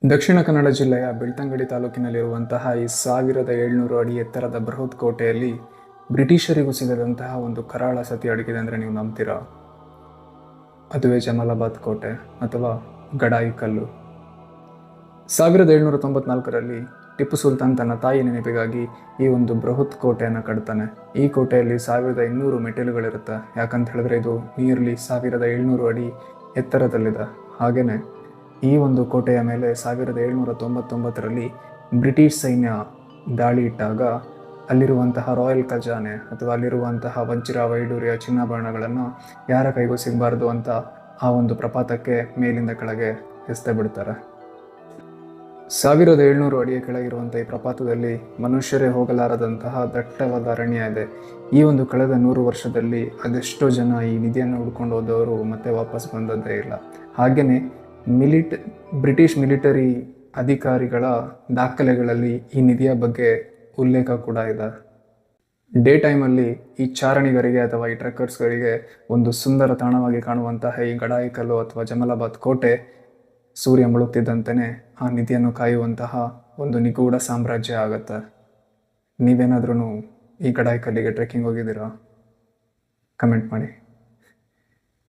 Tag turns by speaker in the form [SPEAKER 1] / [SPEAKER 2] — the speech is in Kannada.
[SPEAKER 1] ದಕ್ಷಿಣ ಕನ್ನಡ ಜಿಲ್ಲೆಯ ಬೆಳ್ತಂಗಡಿ ತಾಲೂಕಿನಲ್ಲಿರುವಂತಹ ಈ 1700 ಅಡಿ ಎತ್ತರದ ಬೃಹತ್ ಕೋಟೆಯಲ್ಲಿ ಬ್ರಿಟಿಷರಿಗೂ ಸಿಗದಂತಹ ಒಂದು ಕರಾಳ ಸತಿ ಅಡಗಿದೆ ಅಂದರೆ ನೀವು ನಂಬ್ತೀರಾ? ಅದುವೇ ಜಮಲಾಬಾದ್ ಕೋಟೆ ಅಥವಾ ಗಡಾಯಿ ಕಲ್ಲು. 1794ರಲ್ಲಿ ಟಿಪ್ಪು ಸುಲ್ತಾನ್ ತನ್ನ ತಾಯಿ ನೆನಪಿಗಾಗಿ ಈ ಒಂದು ಬೃಹತ್ ಕೋಟೆಯನ್ನು ಕಟ್ತಾನೆ. ಈ ಕೋಟೆಯಲ್ಲಿ 1200 ಮೆಟ್ಟಿಲುಗಳಿರುತ್ತೆ. ಯಾಕಂತ ಹೇಳಿದ್ರೆ ಇದು ನಿಯರ್ಲಿ 1700 ಅಡಿ ಎತ್ತರದಲ್ಲಿದೆ. ಹಾಗೆಯೇ ಈ ಒಂದು ಕೋಟೆಯ ಮೇಲೆ 1799ರಲ್ಲಿ ಬ್ರಿಟಿಷ್ ಸೈನ್ಯ ದಾಳಿ ಇಟ್ಟಾಗ ಅಲ್ಲಿರುವಂತಹ ರಾಯಲ್ ಖಜಾನೆ ಅಥವಾ ಅಲ್ಲಿರುವಂತಹ ವಜ್ರ, ವೈಡೂರ್ಯ, ಚಿನ್ನಾಭರಣಗಳನ್ನು ಯಾರ ಕೈಗೂ ಸಿಗಬಾರ್ದು ಅಂತ ಆ ಒಂದು ಪ್ರಪಾತಕ್ಕೆ ಮೇಲಿಂದ ಕೆಳಗೆ ಎಸೆದೇ ಬಿಡ್ತಾರೆ. 1700 ಅಡಿಯ ಕೆಳಗಿರುವಂಥ ಈ ಪ್ರಪಾತದಲ್ಲಿ ಮನುಷ್ಯರೇ ಹೋಗಲಾರದಂತಹ ದಟ್ಟವಾದ ಅರಣ್ಯ ಇದೆ. ಈ ಒಂದು ಕಳೆದ 100 ವರ್ಷದಲ್ಲಿ ಅದೆಷ್ಟೋ ಜನ ಈ ನಿಧಿಯನ್ನು ಹುಡ್ಕೊಂಡು ಹೋದವರು ಮತ್ತೆ ವಾಪಸ್ ಬಂದದ್ದೇ ಇಲ್ಲ. ಹಾಗೆಯೇ ಬ್ರಿಟಿಷ್ ಮಿಲಿಟರಿ ಅಧಿಕಾರಿಗಳ ದಾಖಲೆಗಳಲ್ಲಿ ಈ ನಿಧಿಯ ಬಗ್ಗೆ ಉಲ್ಲೇಖ ಕೂಡ ಇದೆ. ಡೇ ಟೈಮಲ್ಲಿ ಈ ಚಾರಣಿಗರಿಗೆ ಅಥವಾ ಈ ಟ್ರೆಕ್ಕರ್ಸ್ಗಳಿಗೆ ಒಂದು ಸುಂದರ ತಾಣವಾಗಿ ಕಾಣುವಂತಹ ಈ ಗಡಾಯಿ ಕಲ್ಲು ಅಥವಾ ಜಮಲಾಬಾದ್ ಕೋಟೆ ಸೂರ್ಯ ಮುಳುಗ್ತಿದ್ದಂತೆಯೇ ಆ ನಿಧಿಯನ್ನು ಕಾಯುವಂತಹ ಒಂದು ನಿಗೂಢ ಸಾಮ್ರಾಜ್ಯ ಆಗುತ್ತೆ. ನೀವೇನಾದ್ರೂ ಈ ಗಡಾಯಿ ಕಲ್ಲಿಗೆ ಟ್ರೆಕ್ಕಿಂಗ್ ಹೋಗಿದ್ದೀರಾ? ಕಮೆಂಟ್ ಮಾಡಿ.